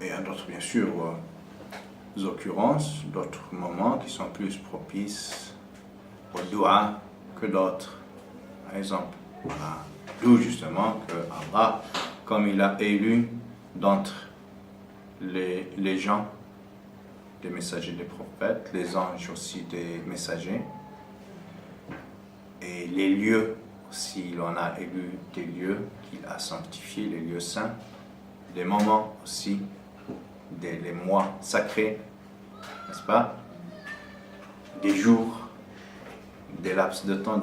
il y a d'autres, bien sûr, occurrences, d'autres moments qui sont plus propices au doua que d'autres. Par exemple, d'où justement que Allah, comme il a élu d'entre les gens, des messagers des prophètes, les anges aussi des messagers, et les lieux aussi, il en a élu des lieux qu'il a sanctifiés, les lieux saints, des moments aussi, les mois sacrés, n'est-ce pas? Des jours, des laps de temps,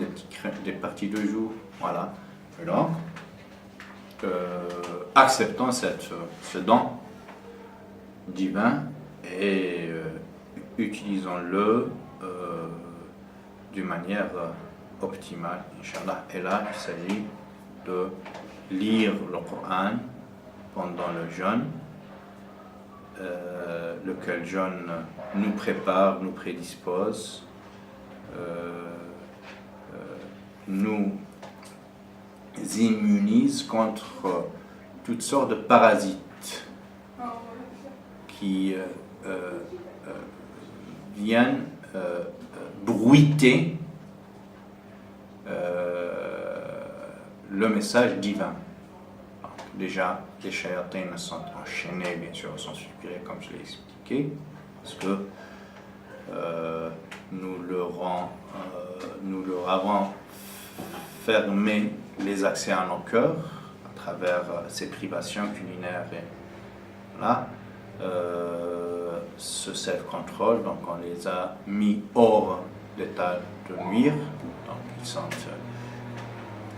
des parties de jours, voilà. Et donc, acceptons ce don divin et utilisons-le d'une manière optimale, Inch'Allah. Et là, il s'agit de lire le Coran pendant le jeûne, lequel jeûne nous prépare, nous prédispose, nous immunise contre toutes sortes de parasites qui viennent bruiter le message divin. Donc, déjà, les shayatins sont enchaînés, bien sûr, sont suspirés, comme je l'ai expliqué, parce que nous leur avons fermé les accès à nos cœurs à travers ces privations culinaires et voilà, ce self-control. Donc on les a mis hors d'état de nuire, donc ils sont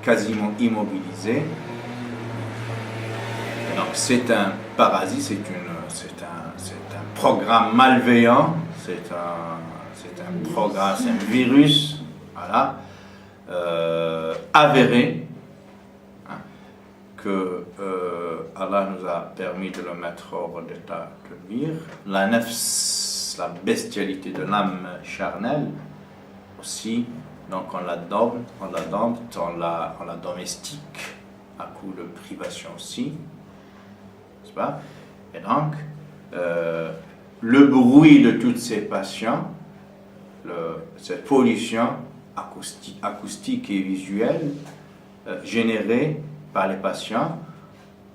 quasiment immobilisés. Et donc c'est un parasite, c'est un programme malveillant, c'est un programme, c'est un virus, voilà, avéré, hein, que Allah nous a permis de le mettre hors d'état de nuire. La nafs, la bestialité de l'âme charnelle aussi, donc on la dompte, on la domestique à coup de privation aussi, n'est-ce pas? Et donc, le bruit de toutes ces passions, cette pollution acoustique et visuelle générée par les patients,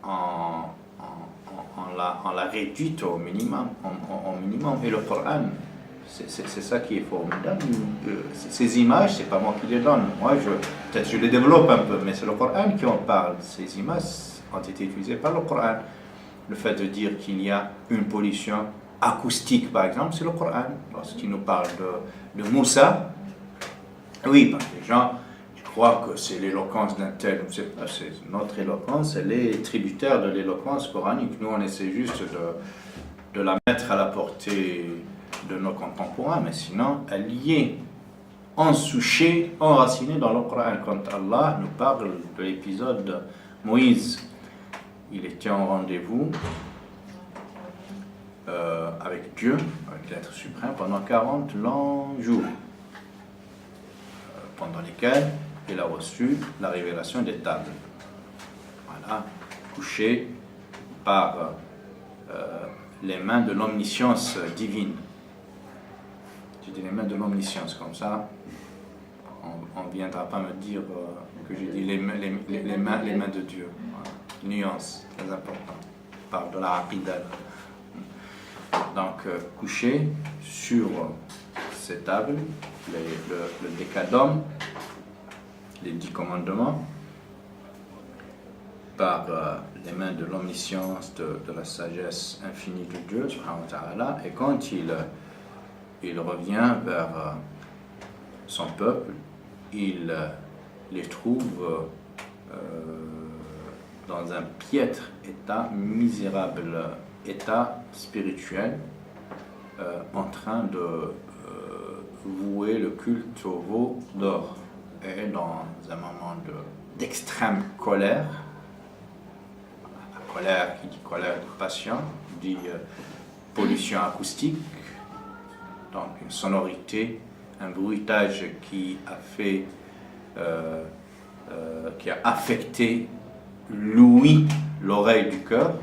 on l'a réduite au minimum. Et le Coran, c'est ça qui est formidable. Ces images, c'est pas moi qui les donne. Moi, peut-être je les développe un peu, mais c'est le Coran qui en parle. Ces images ont été utilisées par le Coran. Le fait de dire qu'il y a une pollution acoustique, par exemple, c'est le Coran. Lorsqu'il nous parle de Moussa, oui, parce que les gens croient que c'est l'éloquence d'un tel, c'est notre éloquence, elle est tributaire de l'éloquence coranique. Nous, on essaie juste de la mettre à la portée de nos contemporains, mais sinon, elle y est ensouchée, enracinée dans le Coran. Quand Allah nous parle de l'épisode de Moïse, il était en rendez-vous avec Dieu, avec l'être suprême, pendant 40 longs jours, pendant lesquels il a reçu la révélation des tables. Voilà, couché par les mains de l'omniscience divine. Je dis les mains de l'omniscience, comme ça, on ne viendra pas me dire que j'ai dit les mains de Dieu. Voilà. Nuance, très importante. On parle de la aqidah. Donc, couché sur ces tables, le décadome, les 10 commandements, par les mains de l'omniscience, de la sagesse infinie de Dieu, subhanahu wa ta'ala, et quand il revient vers son peuple, il les trouve dans un piètre état, misérable état spirituel, en train de vouer le culte au veau d'or. Et dans un moment d'extrême colère, la colère qui dit colère de passion, dit pollution acoustique, donc une sonorité, un bruitage qui a fait, qui a affecté l'ouïe, l'oreille du cœur,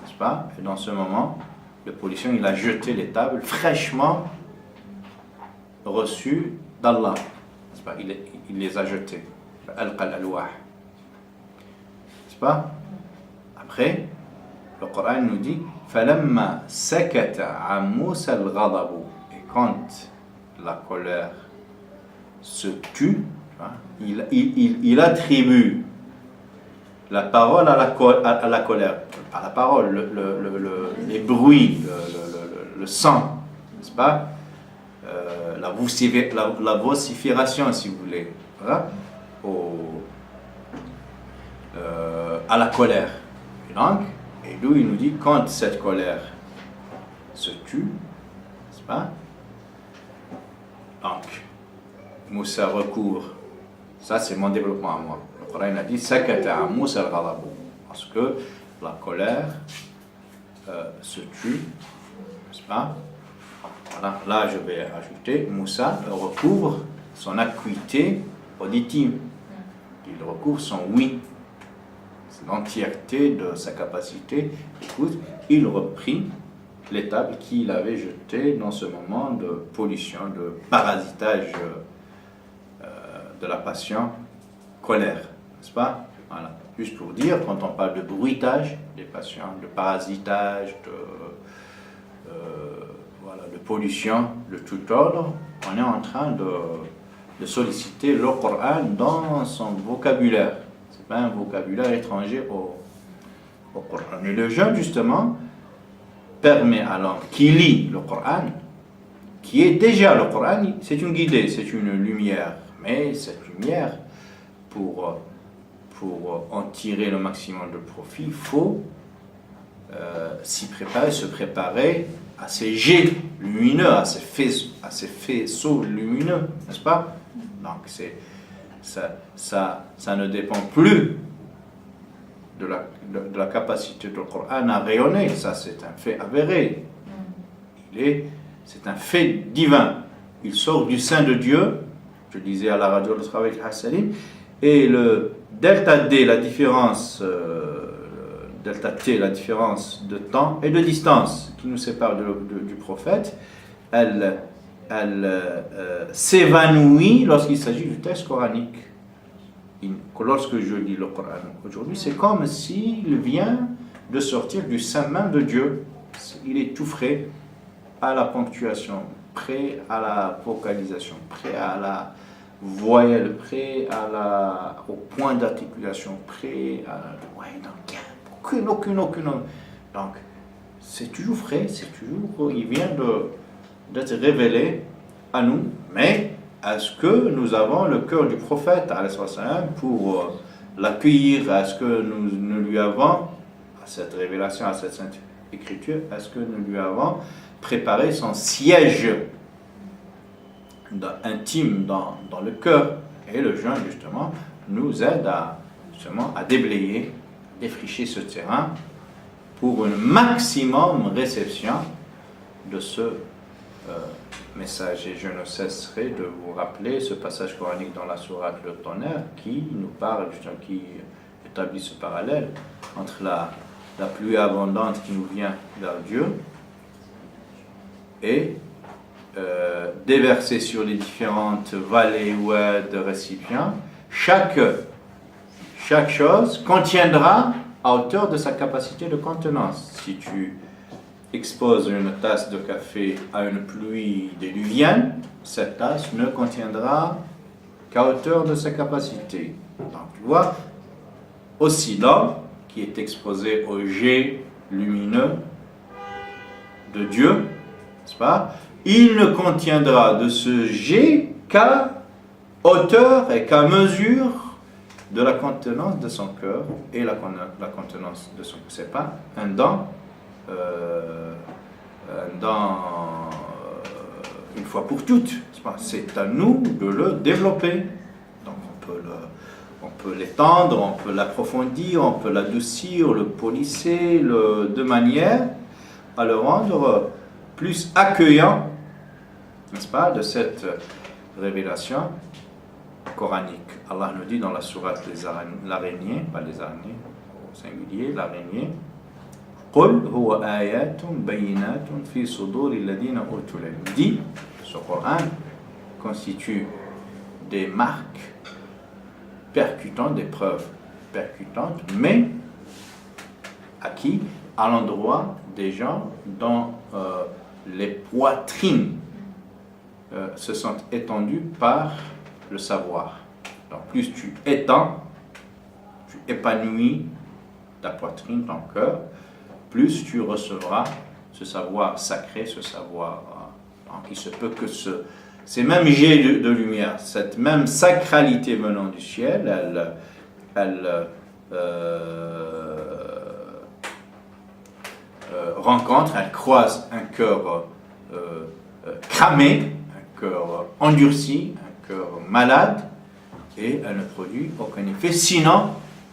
n'est-ce n'est-ce pas? Et dans ce moment, le policier, il a jeté les tables fraîchement reçues d'Allah, n'est-ce pas? Il les a jetées. Al-Qal al-Wah. N'est-ce pas? Après, le Coran nous dit فَلَمَّا سَكَتَ عَنْ مُوسَى الْغَضَبُ. Et quand la colère se tue, il attribue la parole à la colère. Pas la parole, les bruits, le sang, n'est-ce pas? La vocifération, si vous voulez, voilà, à la colère. Et d'où il nous dit, quand cette colère se tue, n'est-ce pas? Donc, Moussa recourt. Ça, c'est mon développement à moi. Le Coran a dit, Sakata Moussa al-Ghadabu. Parce que la colère se tue, n'est-ce pas? Voilà. Là, je vais ajouter, Moussa recouvre son acuité auditive. Il recouvre son oui. C'est l'entièreté de sa capacité. Écoute, il reprit les tables qu'il avait jetées dans ce moment de pollution, de parasitage de la passion, colère, n'est-ce pas? Voilà. Juste pour dire, quand on parle de bruitage des passions, de parasitage, de pollution de tout ordre, on est en train de solliciter le Coran dans son vocabulaire. Ce n'est pas un vocabulaire étranger au Coran. Et le jeûne, justement, permet à l'homme qui lit le Coran, qui est déjà le Coran, c'est une guidée, c'est une lumière. Mais cette lumière, pour en tirer le maximum de profit, il faut s'y préparer, se préparer à ces jets lumineux, à ces faisceaux lumineux, n'est-ce pas? Donc ça ne dépend plus de la capacité du Coran à rayonner. Ça, c'est un fait avéré. C'est un fait divin. Il sort du sein de Dieu. Je disais à la radio le travail avec Hassalim, et le delta D, la différence delta T, la différence de temps et de distance qui nous sépare du prophète, elle s'évanouit lorsqu'il s'agit du texte coranique. Lorsque je lis le Coran aujourd'hui, c'est comme s'il vient de sortir du sein même de Dieu. Il est tout frais à la ponctuation, prêt à la vocalisation, prêt à la voyelle, prêt au point d'articulation, prêt à aucune. Donc, c'est toujours frais, il vient d'être révélé à nous, mais est-ce que nous avons le cœur du prophète pour l'accueillir? Est-ce que nous lui avons, à cette révélation, à cette sainte écriture, est-ce que nous lui avons préparé son siège intime dans le cœur? Et le jeûne, justement, nous aide à déblayer, défricher ce terrain pour une maximum réception de ce message. Et je ne cesserai de vous rappeler ce passage coranique dans la sourate Le Tonnerre qui nous parle, qui établit ce parallèle entre la pluie abondante qui nous vient vers Dieu et déverser sur les différentes vallées ou de récipients. Chaque chose contiendra à hauteur de sa capacité de contenance. Si tu exposes une tasse de café à une pluie déluvienne, cette tasse ne contiendra qu'à hauteur de sa capacité. Donc tu vois, aussi l'homme qui est exposé au jet lumineux de Dieu, n'est-ce pas? Il ne contiendra de ce jet qu'à hauteur et qu'à mesure de la contenance de son cœur et la contenance de son cœur. Ce n'est pas un don une fois pour toutes. C'est à nous de le développer. Donc on peut l'étendre, on peut l'approfondir, on peut l'adoucir, le polisser, de manière à le rendre plus accueillant, n'est-ce pas, de cette révélation coranique. Allah nous dit dans la sourate l'araignée, pas les araignées, au singulier, l'araignée, قل هو آيات بينات في صدور الذين أوتوا العلم. Dit, ce Coran constitue des marques percutantes, des preuves percutantes, mais à qui? À l'endroit des gens dont les poitrines se sont étendues par le savoir. Donc plus tu étends, tu épanouis ta poitrine, ton cœur, plus tu recevras ce savoir sacré, ce savoir qui se peut que ces mêmes jets de lumière, cette même sacralité venant du ciel, elle rencontre, elle croise un cœur cramé, un cœur endurci, un cœur malade, et elle ne produit aucun effet, sinon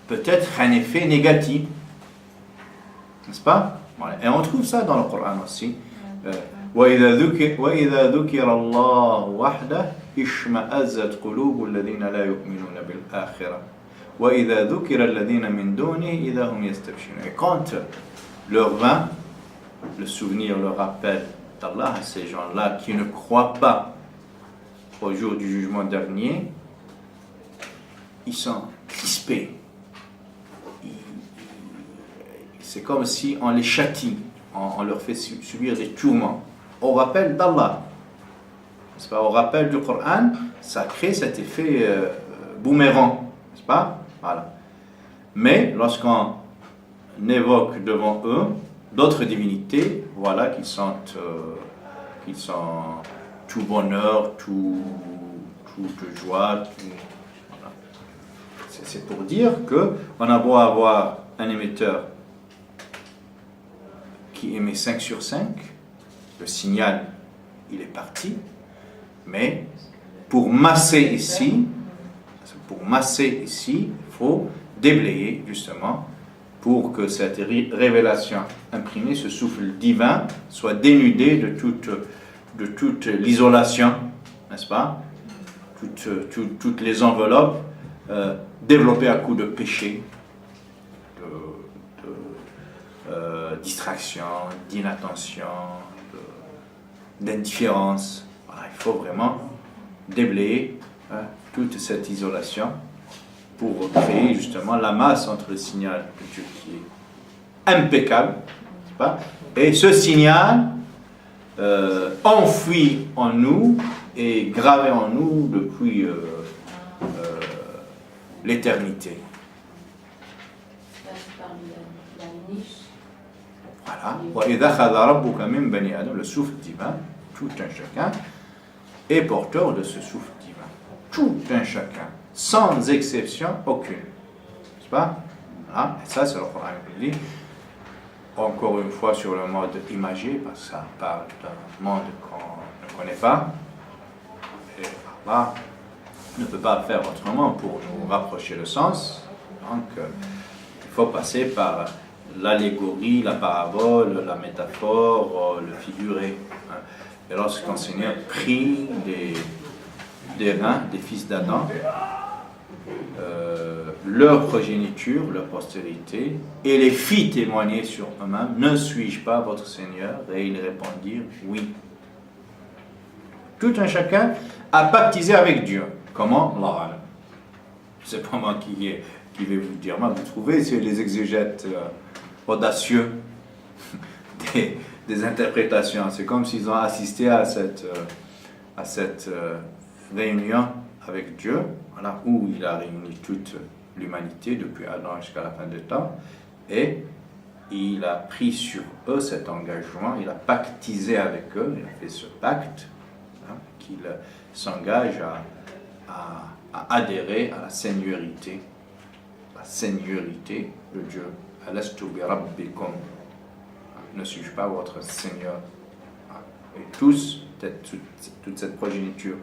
peut-être un effet négatif. N'est-ce pas? Voilà. Et on trouve ça dans le Coran aussi. وَإِذَا ذُكِرَ اللَّهُ وَحْدَهُ اشْمَأَزَّتْ قُلُوبُ الَّذِينَ لَا يُؤْمِنُونَ بِالْآخِرَةِ وَإِذَا ذُكِرَ الَّذِينَ مِن دُونِهِ إِذَا هُمْ يَسْتَبْشِرُونَ. Et quand leur vint le souvenir, le rappel d'Allah à ces gens-là qui ne croient pas au jour du jugement dernier, ils sont crispés. C'est comme si on les châtie, on leur fait subir des tourments. Au rappel d'Allah, n'est-ce pas? Au rappel du Coran, ça crée cet effet boomerang, n'est-ce pas? Voilà. Mais lorsqu'on évoque devant eux d'autres divinités, voilà qu'ils sont tout bonheur, toute joie. Voilà. C'est pour dire qu'on a beau avoir un émetteur qui émet 5 sur 5, le signal, il est parti, mais pour masser ici, il faut déblayer justement pour que cette révélation imprimée, ce souffle divin, soit dénudé de toute l'isolation, n'est-ce pas? Toutes les enveloppes développées à coups de péché, distraction, d'inattention, d'indifférence. Voilà, il faut vraiment déblayer toute cette isolation pour créer justement la masse entre le signal de Dieu qui est impeccable, n'est-ce pas, et ce signal enfoui en nous et gravé en nous depuis l'éternité. Voilà. Le souffle divin, tout un chacun est porteur de ce souffle divin. Tout un chacun, sans exception aucune. N'est-ce pas? Voilà. Et ça, c'est le Coran qui dit, encore une fois sur le mode imagé, parce que ça parle d'un monde qu'on ne connaît pas. Et Allah ne peut pas faire autrement pour nous rapprocher le sens. Donc, il faut passer par l'allégorie, la parabole, la métaphore, le figuré. Et lorsqu'un Seigneur prit des reins des fils d'Adam, leur progéniture, leur postérité, et les fit témoigner sur eux-mêmes, ne suis-je pas votre Seigneur? Et ils répondirent oui. Tout un chacun a baptisé avec Dieu. Comment? Allah. C'est pas moi qui vais vous dire. Moi, vous trouvez, c'est les exégètes audacieux des interprétations. C'est comme s'ils ont assisté à cette réunion avec Dieu, voilà, où il a réuni toute l'humanité depuis Adam jusqu'à la fin des temps, et il a pris sur eux cet engagement, il a pactisé avec eux, il a fait ce pacte, hein, qu'il s'engage à adhérer à la seigneurie de Dieu. Alastu bi rabbikum, ne suis-je pas votre Seigneur? Et tous, toute cette progéniture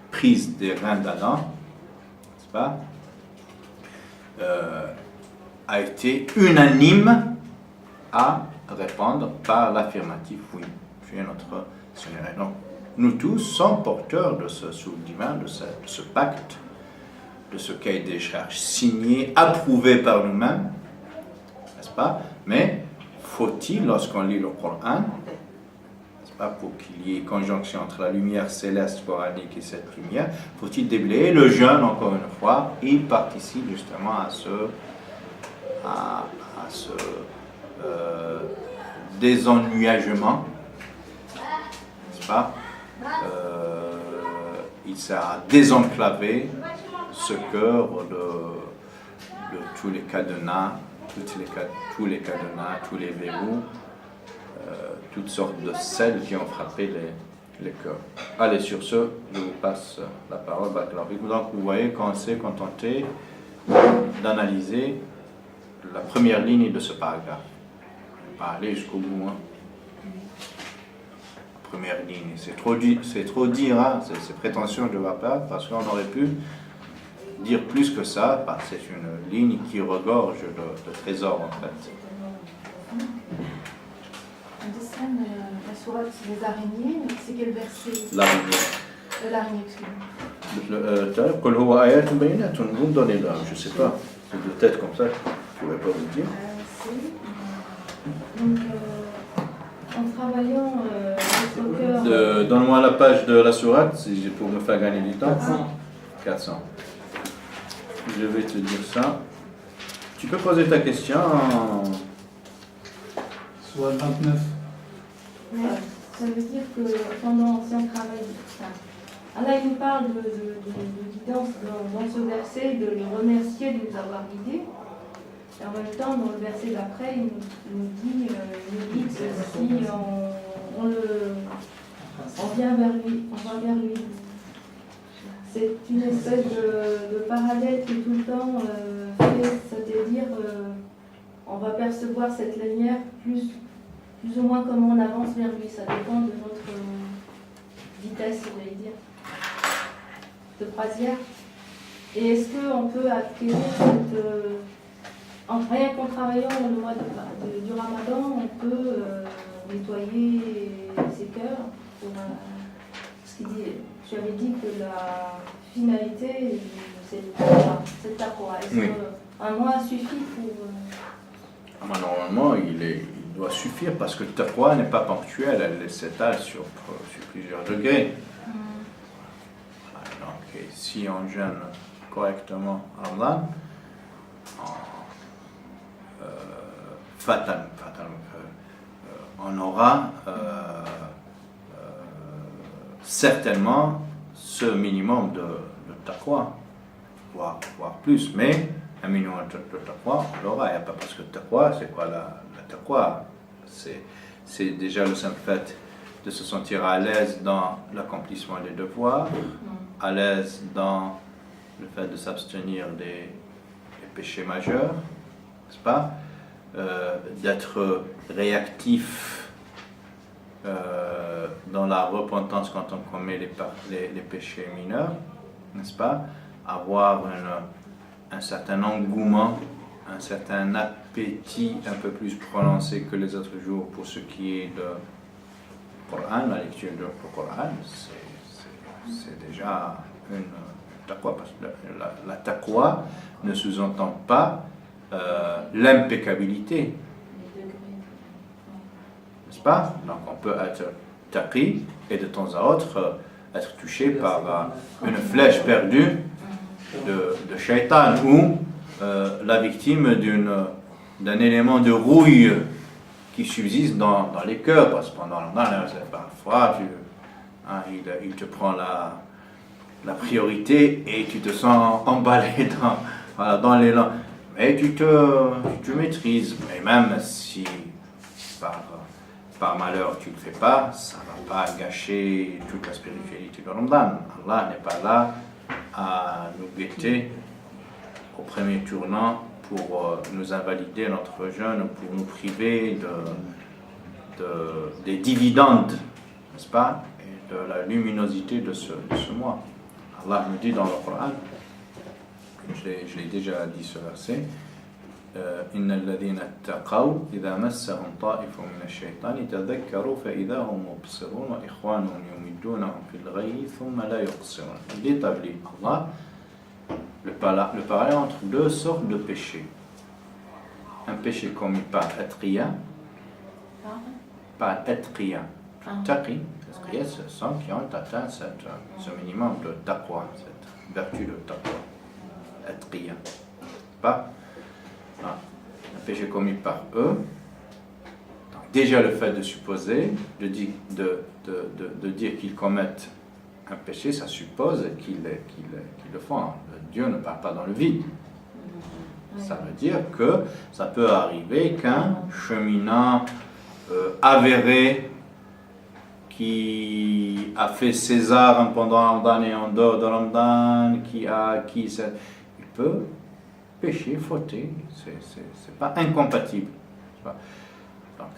prise des reins d'Adam, n'est-ce pas, a été unanime à répondre par l'affirmatif, oui, tu es notre Seigneur. Et donc, nous tous sommes porteurs de ce souffle divin, de ce pacte, de ce cahier des charges signé, approuvé par nous-mêmes, n'est-ce pas? Mais il faut-il, lorsqu'on lit le Coran, c'est pas pour qu'il y ait conjonction entre la lumière céleste coranique et cette lumière, faut-il déblayer? Le jeûne, encore une fois, il participe justement à ce désennuagement, n'est-ce pas? Il sert à désenclaver ce cœur de tous les cadenas, tous les cadenas, tous les verrous, toutes sortes de sels qui ont frappé les cœurs. Allez, sur ce, je vous passe la parole. Donc, vous voyez qu'on s'est contenté d'analyser la première ligne de ce paragraphe. On va pas aller jusqu'au bout. Hein. La première ligne, c'est trop dire, hein. C'est prétentieux de ma part, parce qu'on aurait pu dire plus que ça, parce que c'est une ligne qui regorge de trésors en fait. On descend la sourate des araignées, c'est quel verset? L'araignée, excusez-moi. Qul huwa ayatun bayinatun, vous me donnez là, je ne sais pas, c'est de tête comme ça, je ne pourrais pas vous dire. Donc, en travaillant notre cœur... Donne-moi la page de la sourate, pour me faire gagner du temps. 400. Je vais te dire ça. Tu peux poser ta question Soit 29. Mais ça veut dire que si on travaille... Allah il nous parle de guidance dans ce verset, de le remercier de nous avoir guidés. Et en même temps, dans le verset d'après, il nous dit si on vient vers lui, on va vers lui. C'est une espèce de parallèle qui tout le temps fait, c'est-à-dire on va percevoir cette lumière plus ou moins comment on avance vers lui. Ça dépend de notre vitesse, je vais dire, de croisière. Et est-ce qu'on peut acquérir cette... rien qu'en travaillant le mois du Ramadan, on peut nettoyer ses cœurs pour... ce qu'il dit, tu avais dit que la finalité, c'est le taqwa. Est-ce qu'un mois suffit pour... Normalement, il doit suffire parce que le taqwa n'est pas ponctuel, elle s'étale sur plusieurs degrés. Donc, si on jeûne correctement Allah, on aura certainement ce minimum de taqwa, voire plus, mais un minimum de taqwa, on l'aura. Et pas parce que taqwa, c'est quoi la taqwa? C'est déjà le simple fait de se sentir à l'aise dans l'accomplissement des devoirs, à l'aise dans le fait de s'abstenir des péchés majeurs, n'est-ce pas? D'être réactif dans la repentance quand on commet les péchés mineurs, n'est-ce pas? Avoir un certain engouement, un certain appétit un peu plus prononcé que les autres jours pour ce qui est de Coran, la lecture du Coran, c'est déjà une taqwa, parce que la taqwa ne sous-entend pas l'impeccabilité, n'est-ce pas? Donc on peut être taqi et de temps à autre être touché par une flèche perdue de shaitan ou la victime d'un élément de rouille qui subsiste dans les cœurs, parce que pendant longtemps, parfois il te prend la priorité et tu te sens emballé dans l'élan. Mais tu te maîtrises, et même si par malheur tu ne le fais pas, ça ne va pas gâcher toute la spiritualité de Ramadan. Allah n'est pas là à nous guetter au premier tournant pour nous invalider notre jeûne, pour nous priver des dividendes, n'est-ce pas, et de la luminosité de ce mois. Allah nous dit dans le Coran, je l'ai déjà dit ce verset, إن الذين اتقوا إذا مسهم طائف من الشيطان تذكروا فإذا هم مبصرون وإخوانهم يمدونهم في الغي ثم لا يقصرون. Il établit Allah le parallèle entre deux sortes de péchés. Un péché commis par Atriya Pas atqiya. Taqi, ce sont qui ont atteint ce minimum de taqwa, cette vertu de taqwa. Atqiya. Pas un péché commis par eux. Donc, déjà le fait de supposer, de dire qu'ils commettent un péché, ça suppose qu'ils le font. Dieu ne part pas dans le vide. Ça veut dire que ça peut arriver qu'un cheminant avéré qui a fait César pendant Ramadan et en dehors de Ramadan, il peut pécher, fauter, c'est pas incompatible. Donc,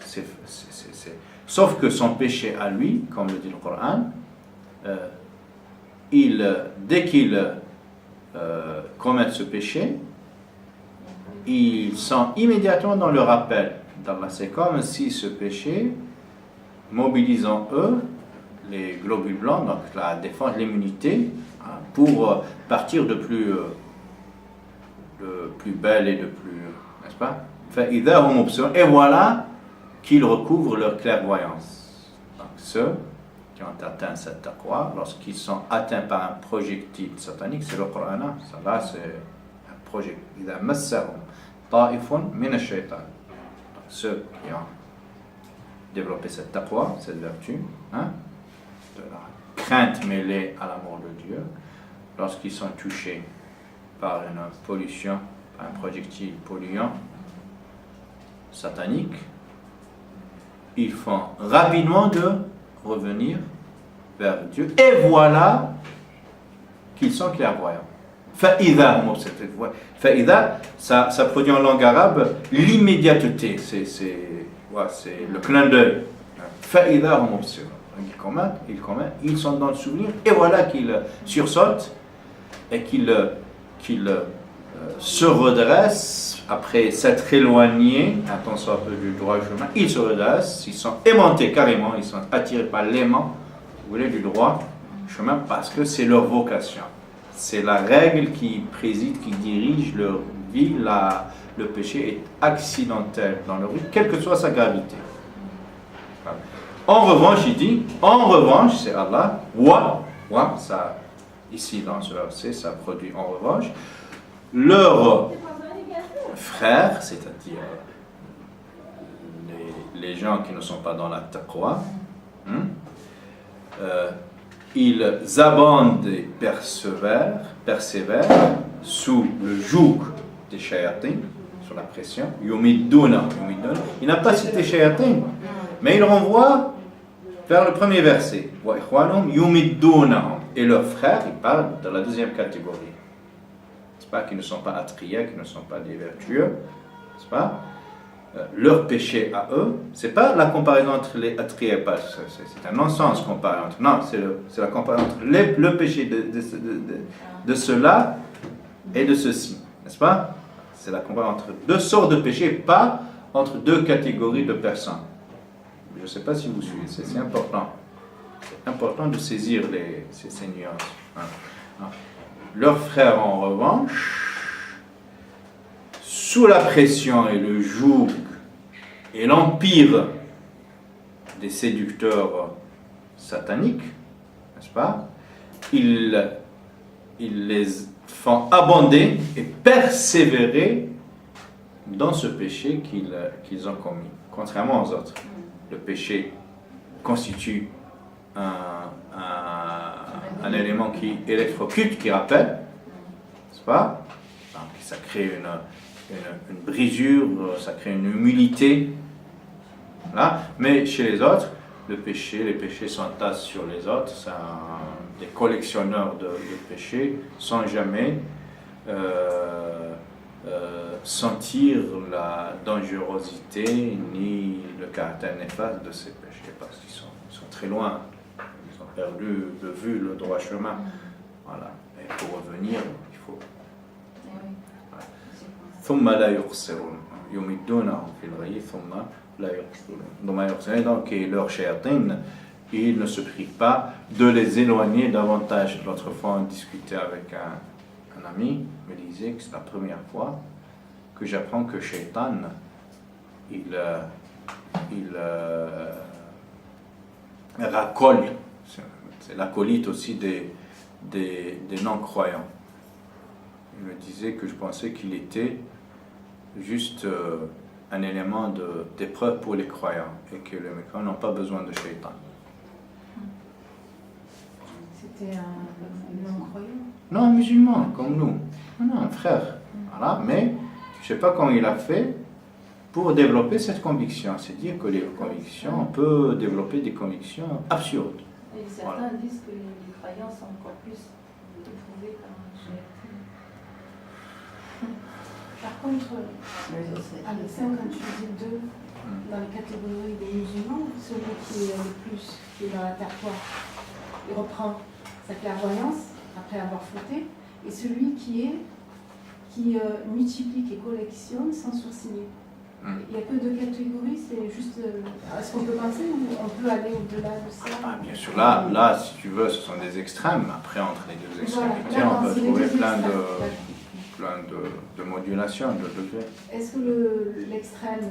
sauf que son péché à lui, comme le dit le Coran, dès qu'il commet ce péché, ils sont immédiatement dans le rappel d'Allah. C'est comme si ce péché mobilise en eux les globules blancs, donc la défense, l'immunité, pour partir de plus belle et de plus, n'est-ce pas? Et voilà qu'ils recouvrent leur clairvoyance. Donc ceux qui ont atteint cette taqwa, lorsqu'ils sont atteints par un projectile satanique, c'est le Coran. Ça là, c'est un projectile. إذا مسهم طائف من الشيطان. Donc ceux qui ont développé cette taqwa, cette vertu, de la crainte mêlée à l'amour de Dieu, lorsqu'ils sont touchés par une pollution, par un projectile polluant satanique, ils font rapidement de revenir vers Dieu. Et voilà qu'ils sont clairvoyants. Fa'idha, ça produit en langue arabe l'immédiateté, c'est le clin d'œil. Fa'idha hum mubsirun. Ils sont dans le souvenir, et voilà qu'ils sursautent et qu'ils se redressent après s'être éloignés un temps soit peu du droit chemin. Ils se redressent, ils sont aimantés carrément, ils sont attirés par l'aimant, vous voulez, du droit chemin, parce que c'est leur vocation. C'est la règle qui préside, qui dirige leur vie. Le péché est accidentel dans leur vie, quelle que soit sa gravité. En revanche, il dit, c'est Allah, ça, ici dans ce verset, ça produit en revanche, leurs frères, c'est-à-dire les gens qui ne sont pas dans la taqwa, ils abondent et persévèrent sous le joug des shayatin, sur la pression. Yumidduna. Il n'a pas cité shayatin, mais il renvoie vers le premier verset. Wa ikhwanum yumiddunahum. Et leurs frères, il parle de la deuxième catégorie. C'est pas qu'ils ne sont pas attriyés, qu'ils ne sont pas des vertueux, c'est pas leur péché à eux, c'est pas la comparaison entre les attriyés, c'est un non-sens comparé entre. Non, c'est la comparaison entre le péché de ceux-là et de ceux-ci, n'est-ce pas? C'est la comparaison entre deux sortes de péchés, pas entre deux catégories de personnes. Je ne sais pas si vous suivez, c'est important. C'est important de saisir ces nuances. Leurs frères, en revanche, sous la pression et le joug et l'empire des séducteurs sataniques, n'est-ce pas? Ils les font abonder et persévérer dans ce péché qu'ils ont commis, contrairement aux autres. Le péché constitue un élément qui électrocute, qui rappelle, n'est-ce pas? Donc, ça crée une brisure, ça crée une humilité. Là. Mais chez les autres, les péchés s'entassent sur les autres. Des collectionneurs de péchés sans jamais sentir la dangerosité ni le caractère néfaste de ces péchés, parce qu'ils sont très loin. Ils ont perdu de vue le droit chemin. Voilà. Et pour revenir, il faut. ثم لا يقصرون يمدونهم في الغي ثم لا يقصرون. Donc leur shayatin, il ne se prive pas de les éloigner davantage. L'autre fois, on discutait avec un ami, me disait que c'est la première fois que j'apprends que shaitan, il il racole, c'est l'acolyte aussi des non-croyants. Il me disait que je pensais qu'il était juste un élément d'épreuve pour les croyants et que les mécréants n'ont pas besoin de shaitan. C'était un non-croyant? Non, un musulman, comme nous. Non, un frère. Voilà, mais je ne sais pas comment il a fait pour développer cette conviction. C'est dire que les convictions, on peut développer des convictions absurdes. Et certains disent que les croyants sont encore plus éprouvés par un shaitan. Par contre, Alexandre, quand tu dis deux, dans les catégories des musulmans, celui qui est le plus, qui est dans la terre, il reprend sa clairvoyance après avoir fauté, et celui qui multiplie, qui collectionne sans sourciller. Il n'y a que deux catégories, c'est juste. Est-ce qu'on peut penser ou on peut aller au-delà de ça? Bien sûr, là, si tu veux, ce sont des extrêmes. Après, entre les deux extrémités, on peut trouver plein de modulations, de degrés. Est-ce que l'extrême,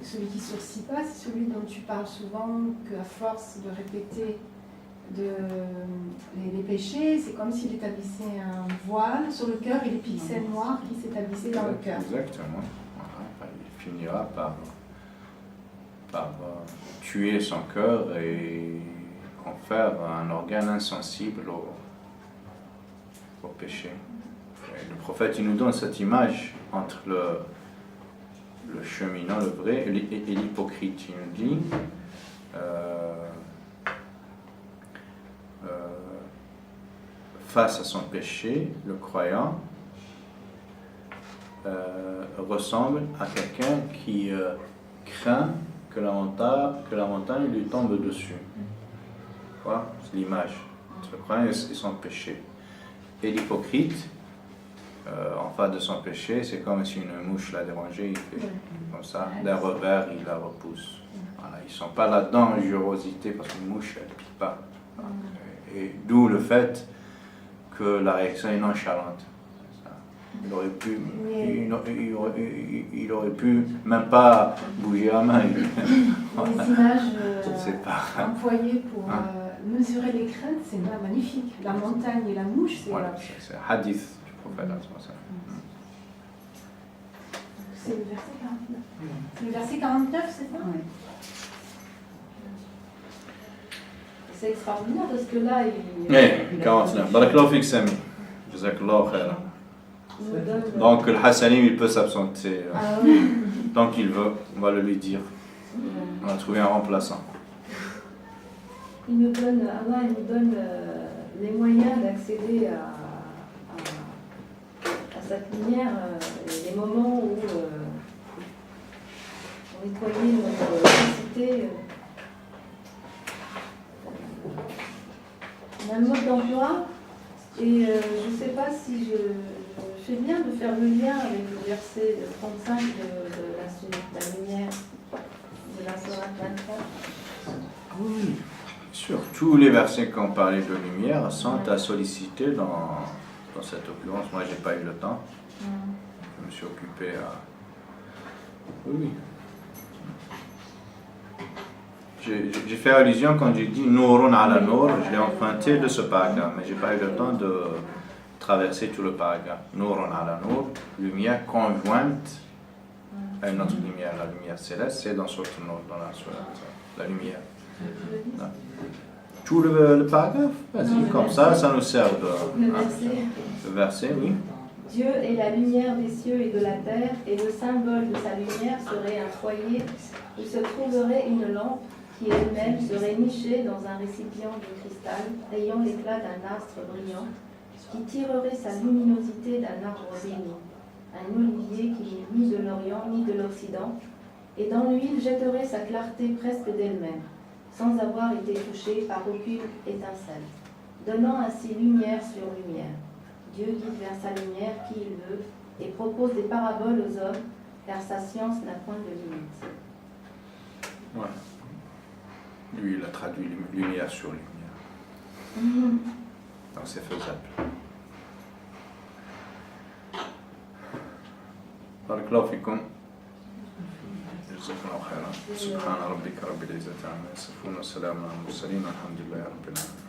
celui qui ne sourcille pas, c'est celui dont tu parles souvent, qu'à force de répéter les péchés, c'est comme s'il établissait un voile sur le cœur et les pixels noirs qui s'établissaient dans le cœur. Exactement. Il finira par tuer son cœur et en faire un organe insensible au péché. Et le prophète, il nous donne cette image entre le cheminant, le vrai, et l'hypocrite. Il nous dit face à son péché, le croyant ressemble à quelqu'un qui craint que la montagne lui tombe dessus. Voilà, c'est l'image entre le croyant et son péché. Et l'hypocrite, en face de son péché, c'est comme si une mouche l'a dérangé, il fait comme ça, d'un revers, il la repousse. Voilà, ils ne sont pas là dans dangerosité parce qu'une mouche, elle ne pique pas. Et d'où le fait que la réaction est nonchalante. Il aurait pu même pas bouger la main. Les images employées pour mesurer les craintes, c'est magnifique. La montagne et la mouche, c'est... Voilà, c'est un hadith du prophète. C'est le verset 49. C'est le verset 49, c'est ça? Oui. C'est extraordinaire parce que là, Oui, 49. Barakallahu fik Sami. Jazakallahu khairan. Donc le Hassanim, il peut s'absenter. Tant qu'il veut, on va le lui dire. On a trouvé un remplaçant. Allah nous donne les moyens d'accéder à cette lumière, les moments où on nettoyait notre cité. On a un mode d'emploi et je ne sais pas si je fais bien de faire le lien avec le verset 35 de la lumière de la Sourate 23. Oui, sûr. Tous les versets qu'on parlait de lumière sont à solliciter dans cette occurrence. Moi, j'ai pas eu le temps. Je me suis occupé à... Oui. J'ai fait allusion quand j'ai dit Nourun ala Nour, je l'ai emprunté de ce paragraphe, mais j'ai pas eu le temps de traverser tout le paragraphe. Nourun ala Nour, lumière conjointe à une autre lumière, la lumière céleste, c'est dans Sourate Nour, dans la lumière. Non. Tout le paragraphe, vas-y, comme ça nous sert de... Le verset, oui. Dieu est la lumière des cieux et de la terre, et le symbole de sa lumière serait un foyer où se trouverait une lampe qui elle-même serait nichée dans un récipient de cristal ayant l'éclat d'un astre brillant, qui tirerait sa luminosité d'un arbre béni, un olivier qui n'est ni de l'Orient ni de l'Occident, et dans l'huile jetterait sa clarté presque d'elle-même, sans avoir été touché par aucune étincelle, donnant ainsi lumière sur lumière. Dieu guide vers sa lumière qui il veut et propose des paraboles aux hommes, car sa science n'a point de limite. Ouais. Lui, il a traduit lumière sur lumière. Donc c'est faisable. Barakallahu fikum. جزاكم الله خيرا. سبحان ربك رب العزة عما يصفون وسلام على المرسلين والحمد لله رب العالمين.